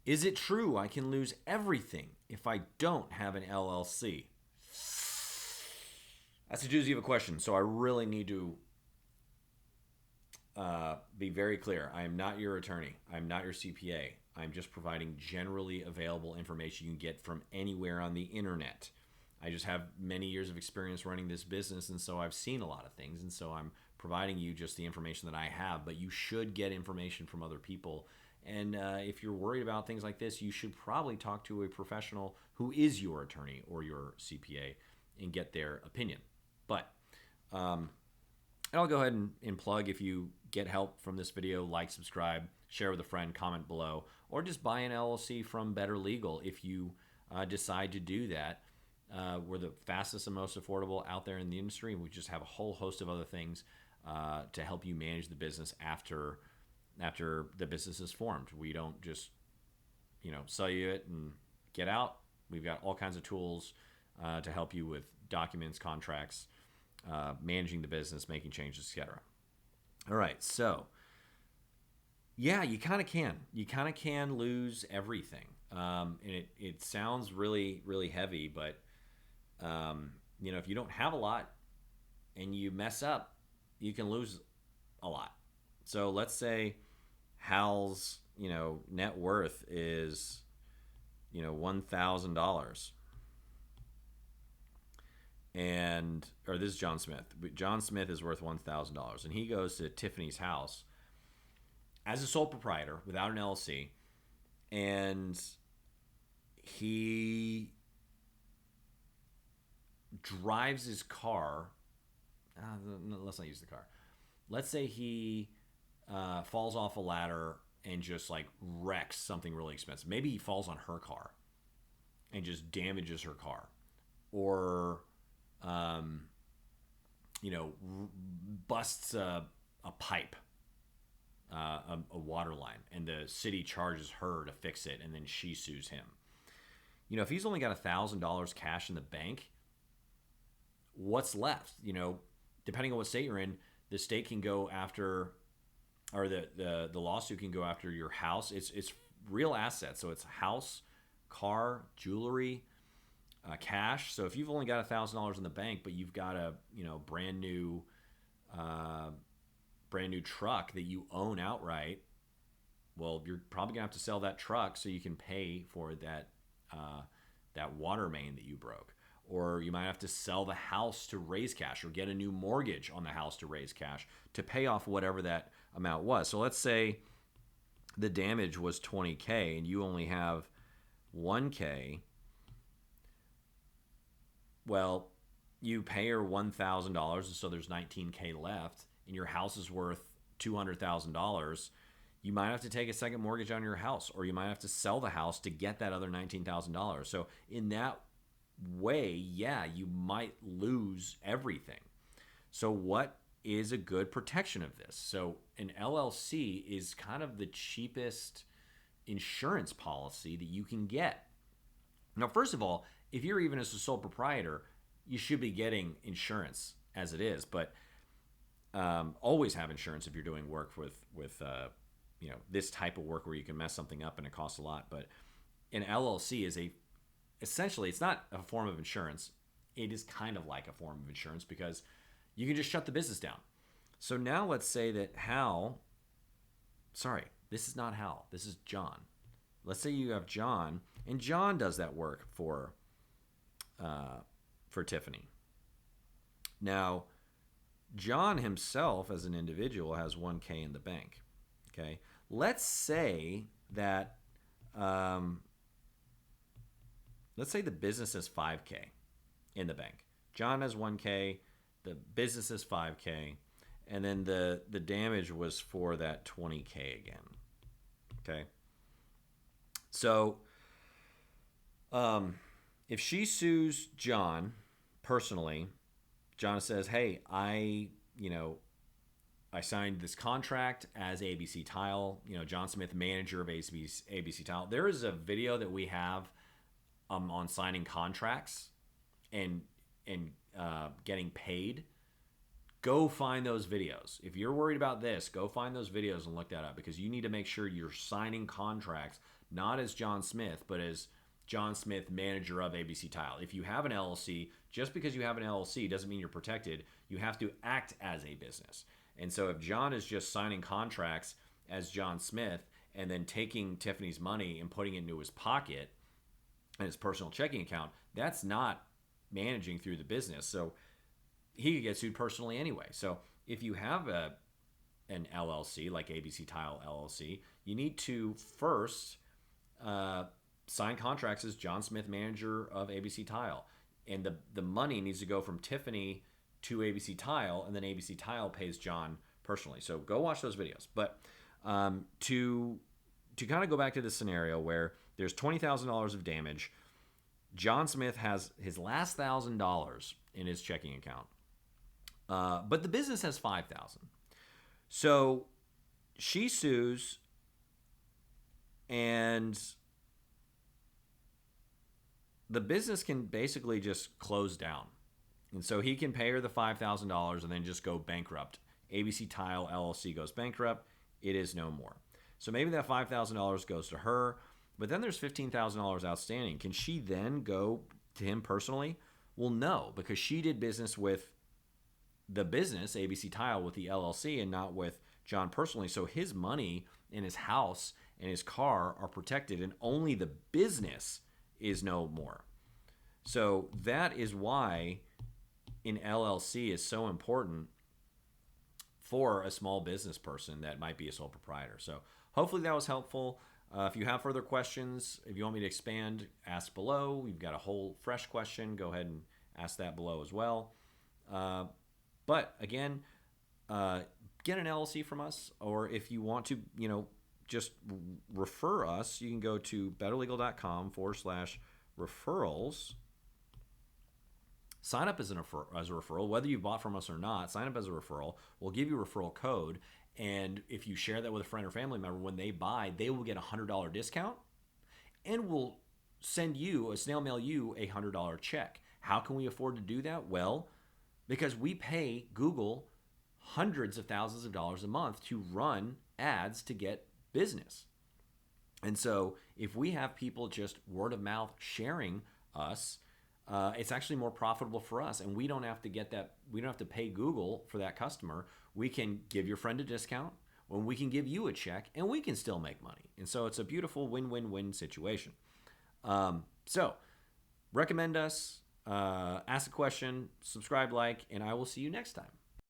Is it true I can lose everything if I don't have an LLC? That's a doozy of a question. So I really need to be very clear. I am not your attorney. I'm not your CPA. I'm just providing generally available information you can get from anywhere on the internet. I just have many years of experience running this business, and so I've seen a lot of things, and so I'm providing you just the information that I have. But you should get information from other people. And if you're worried about things like this, you should probably talk to a professional who is your attorney or your CPA and get their opinion. But I'll go ahead and plug, if you get help from this video, like, subscribe, share with a friend, comment below, or just buy an LLC from Better Legal if you decide to do that. We're the fastest and most affordable out there in the industry, and we just have a whole host of other things to help you manage the business after the business is formed. We don't just sell you it and get out. We've got all kinds of tools to help you with documents, contracts, managing the business, making changes, etc. All right, so yeah, you kind of can. You kind of can lose everything, and it sounds really, really heavy, but if you don't have a lot and you mess up, you can lose a lot. So let's say Hal's net worth is $1,000. Or this is John Smith. John Smith is worth $1,000, and he goes to Tiffany's house as a sole proprietor without an LLC, and he drives his car. Let's not use the car. Let's say he falls off a ladder and just like wrecks something really expensive. Maybe he falls on her car and just damages her car, or busts a pipe, a water line, and the city charges her to fix it, and then she sues him. If he's only got $1,000 cash in the bank, what's left? Depending on what state you're in, the state can go after, or the lawsuit can go after your house. It's real assets, so it's house, car, jewelry, cash. So if you've only got $1,000 in the bank, but you've got a brand new truck that you own outright, well, you're probably gonna have to sell that truck so you can pay for that water main that you broke. Or you might have to sell the house to raise cash, or get a new mortgage on the house to raise cash to pay off whatever that amount was. So let's say the damage was $20K and you only have $1K. Well, you pay her $1,000, so there's $19K left, and your house is worth $200,000. You might have to take a second mortgage on your house, or you might have to sell the house to get that other $19,000. So in that way, yeah, you might lose everything. So what is a good protection of this? So an LLC is kind of the cheapest insurance policy that you can get. Now, first of all, if you're even as a sole proprietor, you should be getting insurance as it is, but always have insurance if you're doing work with this type of work where you can mess something up and it costs a lot. But an LLC is essentially, it's not a form of insurance. It is kind of like a form of insurance because you can just shut the business down. So now let's say that this is not Hal, this is John. Let's say you have John, and John does that work for Tiffany. Now, John himself as an individual has $1K in the bank. Okay, let's say that let's say the business has $5K in the bank. John has $1K, the business is $5K, and then the damage was for that $20K again. Okay, so if she sues John personally, John says, hey, I signed this contract as ABC Tile, John Smith, manager of ABC Tile. There is a video that we have on signing contracts and getting paid. Go find those videos. If you're worried about this, go find those videos and look that up, because you need to make sure you're signing contracts not as John Smith, but as John Smith, manager of ABC Tile. If you have an LLC, just because you have an LLC doesn't mean you're protected. You have to act as a business. And so if John is just signing contracts as John Smith and then taking Tiffany's money and putting it into his pocket and his personal checking account, that's not managing through the business. So he could get sued personally anyway. So if you have an LLC like ABC Tile LLC, you need to first sign contracts as John Smith, manager of ABC Tile. And the money needs to go from Tiffany to ABC Tile, and then ABC Tile pays John personally. So go watch those videos. But to kind of go back to this scenario where there's $20,000 of damage, John Smith has his last $1,000 in his checking account, but the business has $5,000. So she sues, and the business can basically just close down. And so he can pay her the $5,000 and then just go bankrupt. ABC Tile LLC goes bankrupt. It is no more. So maybe that $5,000 goes to her, but then there's $15,000 outstanding. Can she then go to him personally? Well, no, because she did business with the business, ABC Tile, with the LLC and not with John personally. So his money and his house and his car are protected, and only the business is no more. So that is why an LLC is so important for a small business person that might be a sole proprietor. So hopefully that was helpful. If you have further questions, if you want me to expand, ask below. We've got a whole fresh question. Go ahead and ask that below as well. But again, get an LLC from us, or if you want to, just refer us, you can go to betterlegal.com/referrals. Sign up as a referral, whether you bought from us or not. Sign up as a referral. We'll give you a referral code, and if you share that with a friend or family member, when they buy, they will get a $100 discount, and we'll snail mail you a $100 check. How can we afford to do that? Well, because we pay Google hundreds of thousands of dollars a month to run ads to get business. And so if we have people just word of mouth sharing us, it's actually more profitable for us, and we don't have to get that. We don't have to pay Google for that customer. We can give your friend a discount, when we can give you a check, and we can still make money. And so it's a beautiful win-win-win situation. So recommend us, ask a question, subscribe, like, and I will see you next time.